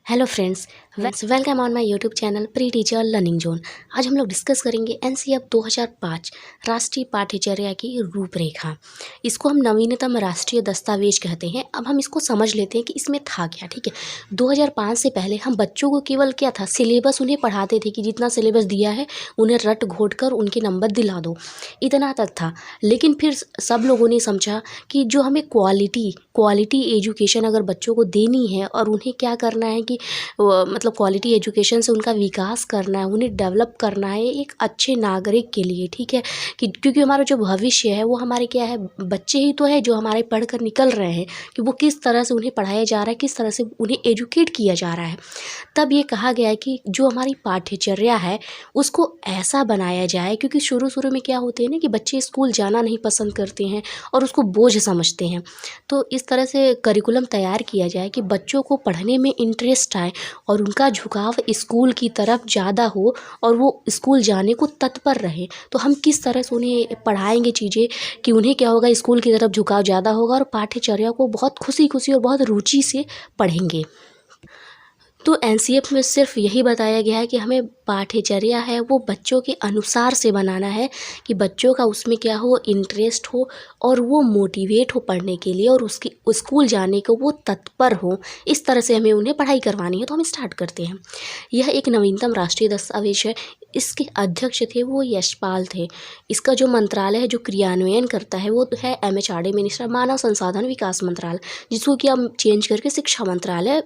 Hello friends, welcome on my YouTube channel pre teacher learning zone. आज हम लोग discuss करेंगे एनसीईआरटी 2005 राष्ट्रीय पाठ्यचर्या की रूपरेखा। इसको हम नवीनतम राष्ट्रीय दस्तावेज कहते हैं। अब हम इसको समझ लेते हैं कि इसमें था क्या। ठीक है, 2005 से पहले हम बच्चों को केवल क्या था, सिलेबस उन्हें पढ़ाते थे कि जितना सिलेबस दिया है उन्हें रट घोट कर उनके नंबर दिला दो, इतना तक था। लेकिन फिर सब लोगों ने समझा कि जो हमें क्वालिटी एजुकेशन अगर बच्चों को देनी है और उन्हें क्या करना है कि मतलब क्वालिटी एजुकेशन से उनका विकास करना है, उन्हें डेवलप करना है एक अच्छे नागरिक के लिए। ठीक है, कि क्योंकि हमारा जो भविष्य है वो हमारे क्या है, बच्चे ही तो है जो हमारे पढ़कर निकल रहे हैं, कि वो किस तरह से उन्हें पढ़ाया जा रहा है, किस तरह से उन्हें एजुकेट किया जा रहा है। तब ये कहा गया है कि जो हमारी पाठ्यचर्या है उसको ऐसा बनाया जाए, क्योंकि शुरू में क्या होते हैं ना कि बच्चे स्कूल जाना नहीं पसंद करते हैं और उसको बोझ समझते हैं। तो इस तरह से करिकुलम तैयार किया जाए कि बच्चों को पढ़ने में इंटरेस्ट आए और उनका झुकाव स्कूल की तरफ ज़्यादा हो और वो स्कूल जाने को तत्पर रहे। तो हम किस तरह से उन्हें पढ़ाएंगे चीज़ें कि उन्हें क्या होगा, स्कूल की तरफ झुकाव ज़्यादा होगा और पाठ्यचर्या को बहुत खुशी और बहुत रुचि से पढ़ेंगे। तो एनसीईआरटी में सिर्फ यही बताया गया है कि हमें पाठ्यचर्या है वो बच्चों के अनुसार से बनाना है, कि बच्चों का उसमें क्या हो, इंटरेस्ट हो और वो मोटिवेट हो पढ़ने के लिए और उसकी स्कूल जाने को वो तत्पर हो। इस तरह से हमें उन्हें पढ़ाई करवानी है। तो हम स्टार्ट करते हैं। यह एक नवीनतम राष्ट्रीय दस्तावेज है। इसके अध्यक्ष थे वो यशपाल थे। इसका जो मंत्रालय है जो क्रियान्वयन करता है वो है एमएचआरडी मिनिस्टर, मानव संसाधन विकास मंत्रालय, जिसको कि हम चेंज करके शिक्षा मंत्रालय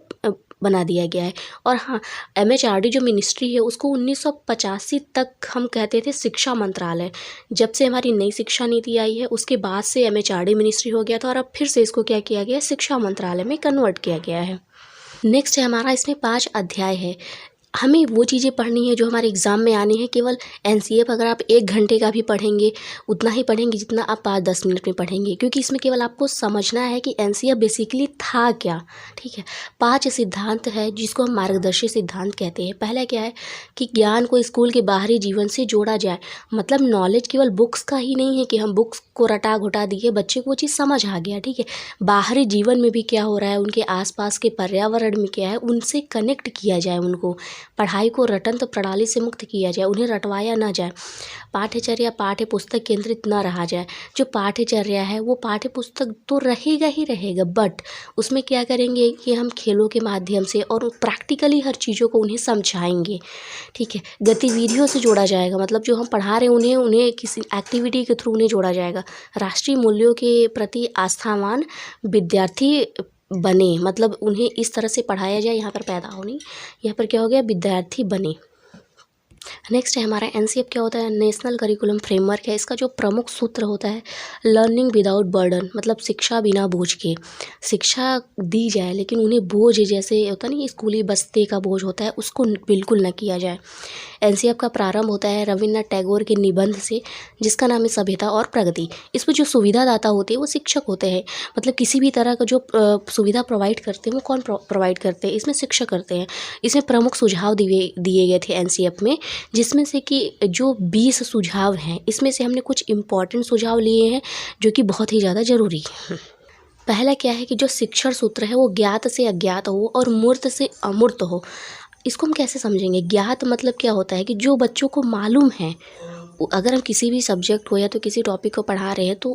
बना दिया गया है। और हाँ, एमएचआरडी जो मिनिस्ट्री है उसको 1985 तक हम कहते थे शिक्षा मंत्रालय। जब से हमारी नई शिक्षा नीति आई है उसके बाद से एमएचआरडी मिनिस्ट्री हो गया था और अब फिर से इसको क्या किया गया, शिक्षा मंत्रालय में कन्वर्ट किया गया है। नेक्स्ट है हमारा, इसमें 5 अध्याय है। हमें वो चीज़ें पढ़नी है जो हमारे एग्ज़ाम में आनी है। केवल एनसीईआरटी अगर आप 1 घंटे का भी पढ़ेंगे उतना ही पढ़ेंगे जितना आप 5-10 मिनट में पढ़ेंगे, क्योंकि इसमें केवल आपको समझना है कि एनसीईआरटी बेसिकली था क्या। ठीक है, 5 सिद्धांत है जिसको हम मार्गदर्शी सिद्धांत कहते हैं। पहला क्या है कि ज्ञान को स्कूल के बाहरी जीवन से जोड़ा जाए। मतलब नॉलेज केवल बुक्स का ही नहीं है कि हम बुक्स को रटा घुटा दिए, बच्चे को वो चीज़ समझ आ गया। ठीक है, बाहरी जीवन में भी क्या हो रहा है, उनके आसपास के पर्यावरण में क्या है, उनसे कनेक्ट किया जाए। उनको पढ़ाई को रटंत प्रणाली से मुक्त किया जाए, उन्हें रटवाया ना जाए। पाठ्यचर्या पाठ्य पुस्तक केंद्रित ना रहा जाए। जो पाठ्यचर्या है वो पाठ्य पुस्तक तो रहेगा ही रहेगा, बट उसमें क्या करेंगे कि हम खेलों के माध्यम से और प्रैक्टिकली हर चीज़ों को उन्हें समझाएंगे। ठीक है, गतिविधियों से जोड़ा जाएगा। मतलब जो हम पढ़ा रहे हैं उन्हें किसी एक्टिविटी के थ्रू उन्हें जोड़ा जाएगा। राष्ट्रीय मूल्यों के प्रति आस्थावान विद्यार्थी बने। मतलब उन्हें इस तरह से पढ़ाया जाए, यहाँ पर पैदा होनी, यहाँ पर क्या हो गया, विद्यार्थी बने। नेक्स्ट है हमारा एनसीईआरटी क्या होता है, नेशनल करिकुलम फ्रेमवर्क है। इसका जो प्रमुख सूत्र होता है लर्निंग विदाउट बर्डन, मतलब शिक्षा बिना बोझ के। शिक्षा दी जाए लेकिन उन्हें बोझ जैसे होता नहीं, स्कूली बस्ते का बोझ होता है, उसको बिल्कुल न किया जाए। एनसीईआरटी का प्रारंभ होता है रविन्द्रनाथ टैगोर के निबंध से, जिसका नाम है सभ्यता और प्रगति। इसमें जो सुविधादाता होते हैं वो शिक्षक होते हैं। मतलब किसी भी तरह का जो सुविधा प्रोवाइड करते हैं वो कौन प्रोवाइड करते हैं, इसमें शिक्षक करते हैं। इसमें प्रमुख सुझाव दिए गए थे एनसीईआरटी में, जिसमें से कि जो 20 सुझाव हैं इसमें से हमने कुछ इम्पॉर्टेंट सुझाव लिए हैं जो कि बहुत ही ज़्यादा ज़रूरी है। पहला क्या है कि जो शिक्षण सूत्र है वो ज्ञात से अज्ञात हो और मूर्त से अमूर्त हो। इसको हम कैसे समझेंगे? ज्ञात मतलब क्या होता है कि जो बच्चों को मालूम है, अगर हम किसी भी सब्जेक्ट को या तो किसी टॉपिक को पढ़ा रहे हैं तो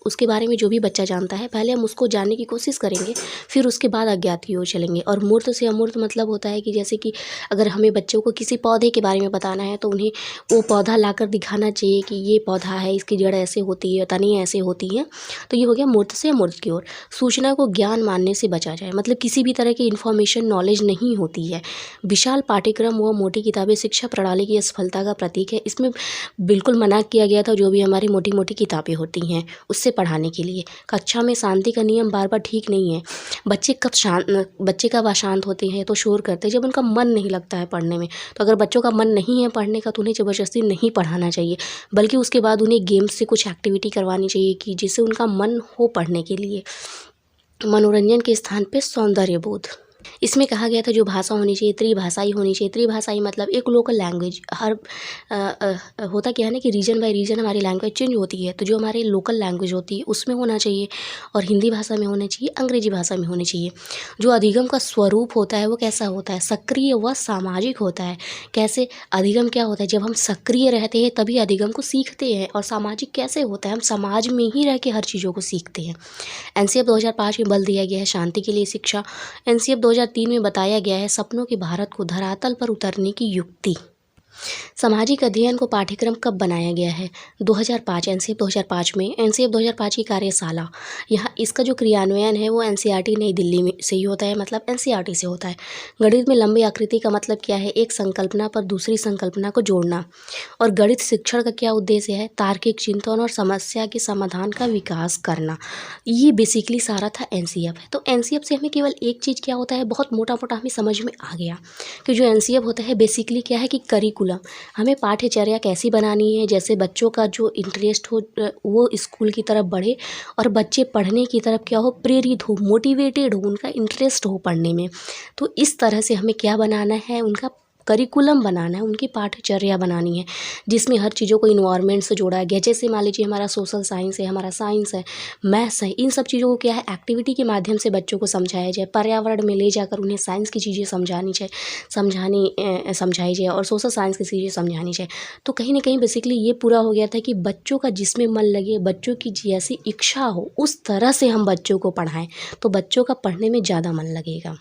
उसके बारे में जो भी बच्चा जानता है पहले हम उसको जानने की कोशिश करेंगे, फिर उसके बाद अज्ञात की ओर चलेंगे। और मूर्त से अमूर्त मतलब होता है कि जैसे कि अगर हमें बच्चों को किसी पौधे के बारे में बताना है तो उन्हें वो पौधा लाकर दिखाना चाहिए कि ये पौधा है, इसकी जड़ ऐसे होती है, तनी ऐसे होती है। तो ये हो गया मूर्त से अमूर्त की ओर। सूचना को ज्ञान मानने से बचा जाए। मतलब किसी भी तरह की इन्फॉर्मेशन नॉलेज नहीं होती है। विशाल पाठ्यक्रम व मोटी किताबें शिक्षा प्रणाली की असफलता का प्रतीक है। इसमें बिल्कुल मना किया गया था जो भी हमारी मोटी मोटी किताबें होती हैं उससे पढ़ाने के लिए। कक्षा में शांति का नियम बार बार ठीक नहीं है। बच्चे कब अशांत होते हैं तो शोर करते हैं जब उनका मन नहीं लगता है पढ़ने में। तो अगर बच्चों का मन नहीं है पढ़ने का तो उन्हें ज़बरदस्ती नहीं पढ़ाना चाहिए, बल्कि उसके बाद उन्हें गेम्स से कुछ एक्टिविटी करवानी चाहिए कि जिससे उनका मन हो पढ़ने के लिए। मनोरंजन के स्थान पे सौंदर्य बोध। इसमें कहा गया था जो भाषा होनी चाहिए त्रिभाषाई होनी चाहिए। त्रिभाषाई मतलब एक लोकल लैंग्वेज, हर होता क्या है ना कि रीजन बाय रीजन हमारी लैंग्वेज चेंज होती है, तो जो हमारी लोकल लैंग्वेज होती है उसमें होना चाहिए, और हिंदी भाषा में होना चाहिए, अंग्रेजी भाषा में होनी चाहिए। जो अधिगम का स्वरूप होता है वो कैसा होता है, सक्रिय व सामाजिक होता है। कैसे अधिगम क्या होता है, जब हम सक्रिय रहते हैं तभी अधिगम को सीखते हैं, और सामाजिक कैसे होता है, हम समाज में ही रह के हर चीज़ों को सीखते हैं। एनसीएफ 2005 में बल दिया गया है शांति के लिए शिक्षा। एनसीएफ 2003 में बताया गया है सपनों के भारत को धरातल पर उतरने की युक्ति। सामाजिक अध्ययन को पाठ्यक्रम कब बनाया गया है, 2005, एनसीएफ 2005 में। एनसीएफ 2005 की कार्यशाला, यहाँ इसका जो क्रियान्वयन है वो एनसीईआरटी नई दिल्ली में से ही होता है, मतलब एनसीईआरटी से होता है। गणित में लंबी आकृति का मतलब क्या है, एक संकल्पना पर दूसरी संकल्पना को जोड़ना। और गणित शिक्षण का क्या उद्देश्य है, तार्किक चिंतन और समस्या के समाधान का विकास करना। ये बेसिकली सारा था एनसीएफ। तो एनसीएफ से हमें केवल एक चीज़ क्या होता है, बहुत मोटा मोटा हमें समझ में आ गया कि जो एनसीएफ होता है बेसिकली क्या है कि करिकुलम, हमें पाठ्यचर्या कैसी बनानी है, जैसे बच्चों का जो इंटरेस्ट हो वो स्कूल की तरफ बढ़े, और बच्चे पढ़ने की तरफ क्या हो, प्रेरित हो, मोटिवेटेड हो, उनका इंटरेस्ट हो पढ़ने में। तो इस तरह से हमें क्या बनाना है, उनका करिकुलम बनाना है, उनकी पाठ्यचर्या बनानी है, जिसमें हर चीज़ों को इन्वायरमेंट से जोड़ा गया। जैसे मान लीजिए हमारा सोशल साइंस है, हमारा साइंस है, मैथ्स है, इन सब चीज़ों को क्या है एक्टिविटी के माध्यम से बच्चों को समझाया जाए। पर्यावरण में ले जाकर उन्हें साइंस की चीज़ें समझाई जाए, और सोशल साइंस की चीज़ें समझानी जाए। तो कहीं ना कहीं बेसिकली ये पूरा हो गया था कि बच्चों का जिसमें मन लगे, बच्चों की जैसी इच्छा हो उस तरह से हम बच्चों को पढ़ाएं, तो बच्चों का पढ़ने में ज़्यादा मन लगेगा।